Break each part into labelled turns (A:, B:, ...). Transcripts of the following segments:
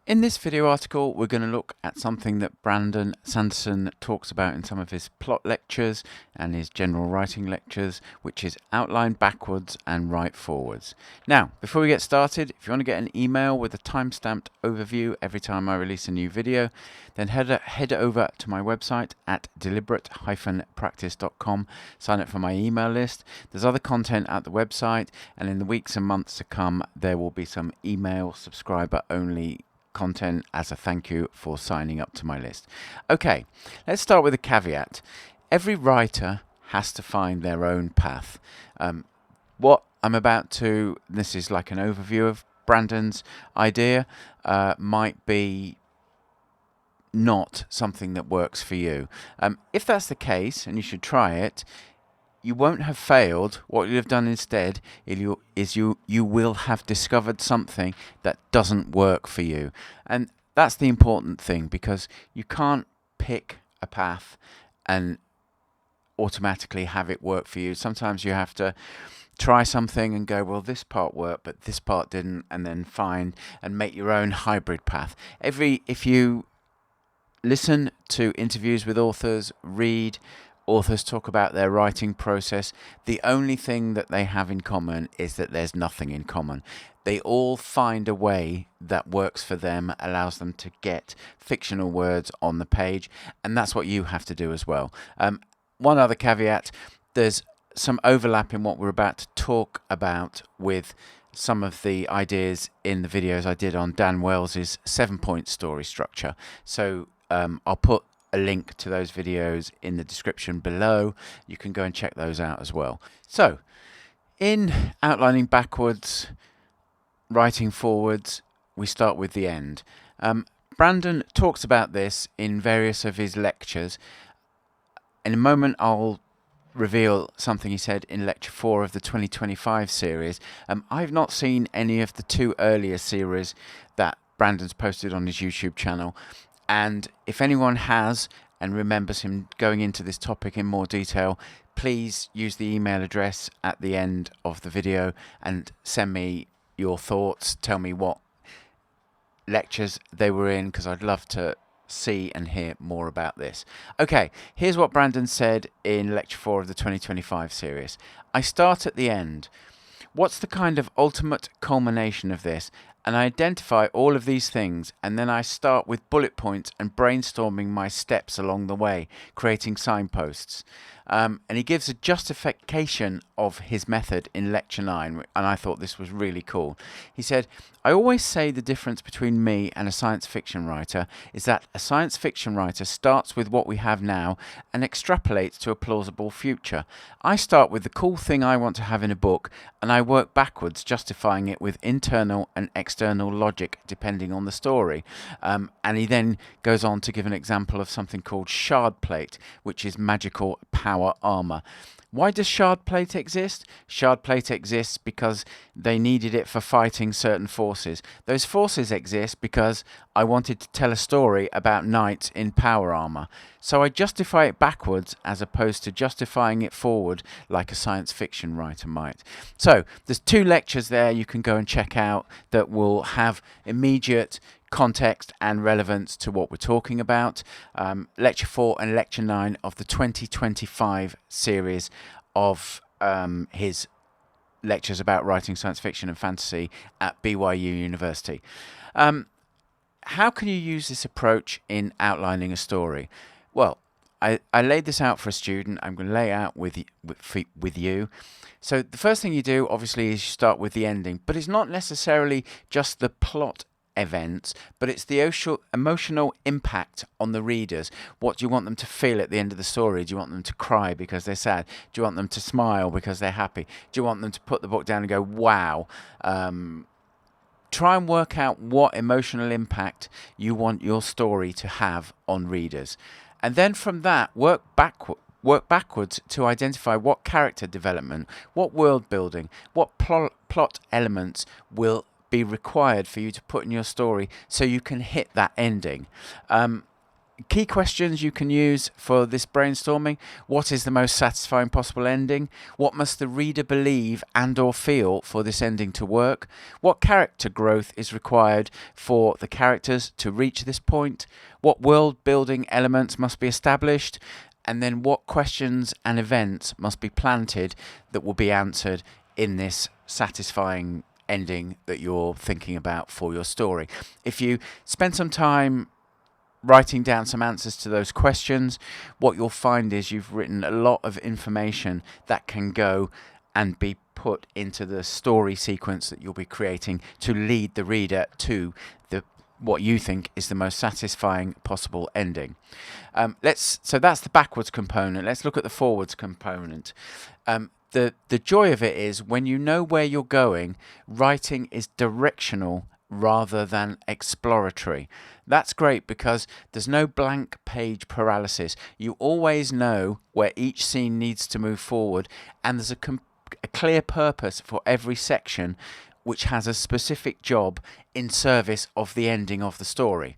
A: In this video article, we're going to look at something that Brandon Sanderson talks about in some of his plot lectures and his general writing lectures, which is outline backwards and write forwards. Now, before we get started, if you want to get an email with a time-stamped overview every time I release a new video, then head over to my website at deliberate-practice.com, sign up for my email list. There's other content at the website, and in the weeks and months to come, there will be some email subscriber-only content as a thank you for signing up to my list. Okay, let's start with a caveat. Every writer has to find their own path. What I'm about to, this is like an overview of Brandon's idea, might be not something that works for you. If that's the case, and you should try it, you won't have failed. What you'll have done instead is you will have discovered something that doesn't work for you. And that's the important thing, because you can't pick a path and automatically have it work for you. Sometimes you have to try something and go, well, this part worked, but this part didn't, and then find and make your own hybrid path. If you listen to interviews with authors, read authors talk about their writing process, the only thing that they have in common is that there's nothing in common. They all find a way that works for them, allows them to get fictional words on the page, and that's what you have to do as well. One other caveat, there's some overlap in what we're about to talk about with some of the ideas in the videos I did on Dan Wells's 7-point story structure. So I'll put a link to those videos in the description below. You can go and check those out as well. So, in outlining backwards, writing forwards, we start with the end. Brandon talks about this in various of his lectures. In a moment, I'll reveal something he said in lecture 4 of the 2025 series. I've not seen any of the 2 earlier series that Brandon's posted on his YouTube channel. And if anyone has and remembers him going into this topic in more detail, please use the email address at the end of the video and send me your thoughts. Tell me what lectures they were in, because I'd love to see and hear more about this. Okay, here's what Brandon said in lecture 4 of the 2025 series. I start at the end. What's the kind of ultimate culmination of this? And I identify all of these things, and then I start with bullet points and brainstorming my steps along the way, creating signposts. And he gives a justification of his method in lecture 9, and I thought this was really cool. He said, I always say the difference between me and a science fiction writer is that a science fiction writer starts with what we have now and extrapolates to a plausible future. I start with the cool thing I want to have in a book, and I work backwards, justifying it with internal and external logic depending on the story. And he then goes on to give an example of something called shard plate, which is magical power armor. Why does shard plate exist? Shard plate exists because they needed it for fighting certain forces. Those forces exist because I wanted to tell a story about knights in power armor. So I justify it backwards as opposed to justifying it forward like a science fiction writer might. So there's 2 lectures there you can go and check out that will have immediate context and relevance to what we're talking about. Lecture 4 and lecture 9 of the 2025 series of his lectures about writing science fiction and fantasy at BYU University. How can you use this approach in outlining a story? Well, I laid this out for a student. I'm going to lay it out with you. So the first thing you do, obviously, is you start with the ending. But it's not necessarily just the plot events, but it's the emotional impact on the readers. What do you want them to feel at the end of the story? Do you want them to cry because they're sad? Do you want them to smile because they're happy? Do you want them to put the book down and go, wow? Try and work out what emotional impact you want your story to have on readers. And then from that, work backwards to identify what character development, what world building, what plot elements will be required for you to put in your story so you can hit that ending. Key questions you can use for this brainstorming: what is the most satisfying possible ending? What must the reader believe and or feel for this ending to work? What character growth is required for the characters to reach this point? What world building elements must be established? And then what questions and events must be planted that will be answered in this satisfying ending that you're thinking about for your story? If you spend some time writing down some answers to those questions, what you'll find is you've written a lot of information that can go and be put into the story sequence that you'll be creating to lead the reader to what you think is the most satisfying possible ending. So that's the backwards component. Let's look at the forwards component. The joy of it is when you know where you're going, writing is directional rather than exploratory. That's great because there's no blank page paralysis. You always know where each scene needs to move forward, and there's a clear purpose for every section which has a specific job in service of the ending of the story.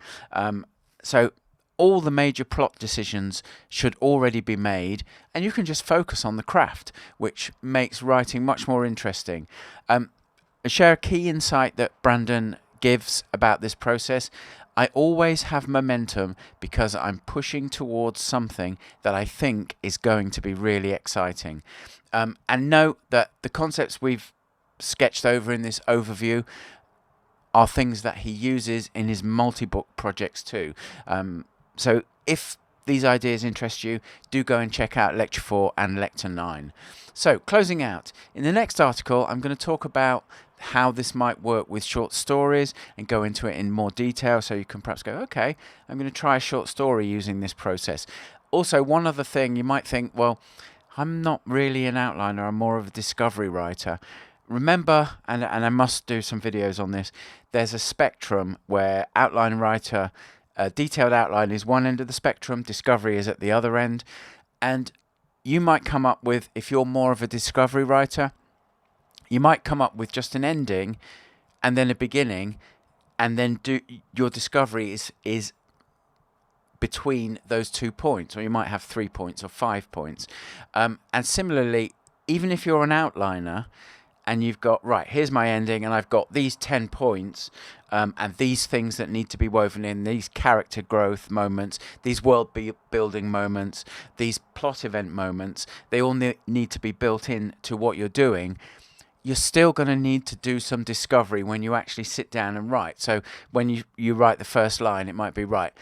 A: So all the major plot decisions should already be made, and you can just focus on the craft, which makes writing much more interesting. I share a key insight that Brandon gives about this process. I always have momentum because I'm pushing towards something that I think is going to be really exciting. And note that the concepts we've sketched over in this overview are things that he uses in his multi-book projects too. So if these ideas interest you, do go and check out Lecture 4 and Lecture 9. So closing out, in the next article I'm going to talk about how this might work with short stories and go into it in more detail, so you can perhaps go, okay, I'm going to try a short story using this process. Also, one other thing, you might think, well, I'm not really an outliner, I'm more of a discovery writer. Remember, and I must do some videos on this, there's a spectrum where outline writer, detailed outline is one end of the spectrum, discovery is at the other end, and you might come up with, if you're more of a discovery writer, you might come up with just an ending and then a beginning, and then your discovery is between those 2 points, or you might have 3 points or 5 points. And similarly, even if you're an outliner and you've got, right, here's my ending and I've got these 10 points and these things that need to be woven in, these character growth moments, these world building moments, these plot event moments, they all need to be built in to what you're doing. You're still going to need to do some discovery when you actually sit down and write. So when you write the first line, it might be, right,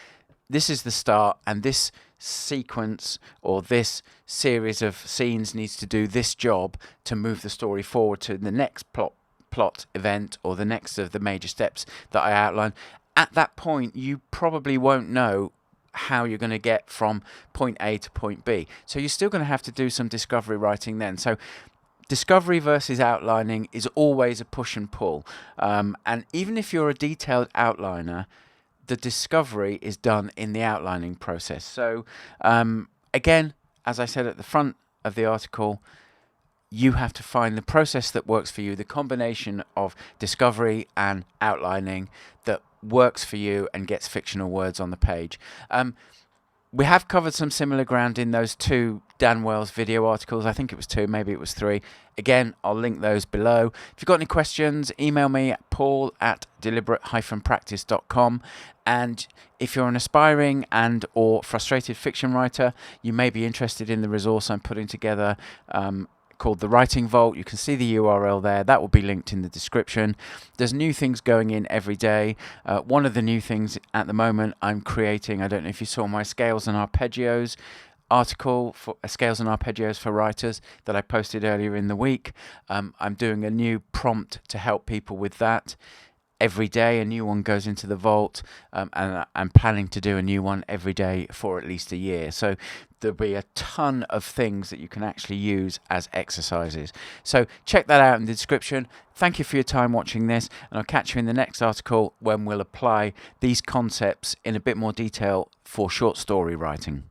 A: this is the start, and this sequence or this series of scenes needs to do this job to move the story forward to the next plot event or the next of the major steps that I outline. At that point, you probably won't know how you're going to get from point A to point B. So you're still going to have to do some discovery writing then. So discovery versus outlining is always a push and pull. And even if you're a detailed outliner, the discovery is done in the outlining process. So again, as I said at the front of the article, you have to find the process that works for you, the combination of discovery and outlining that works for you and gets fictional words on the page. We have covered some similar ground in those 2 Dan Wells video articles. I think it was 2, maybe it was 3. Again, I'll link those below. If you've got any questions, email me at paul@deliberate-practice.com. And if you're an aspiring and or frustrated fiction writer, you may be interested in the resource I'm putting together called The Writing Vault. You can see the URL there. That will be linked in the description. There's new things going in every day. One of the new things at the moment I'm creating, I don't know if you saw my Scales and Arpeggios article for Scales and Arpeggios for Writers that I posted earlier in the week. I'm doing a new prompt to help people with that. Every day a new one goes into the vault, and I'm planning to do a new one every day for at least a year. So there'll be a ton of things that you can actually use as exercises. So check that out in the description. Thank you for your time watching this, and I'll catch you in the next article when we'll apply these concepts in a bit more detail for short story writing.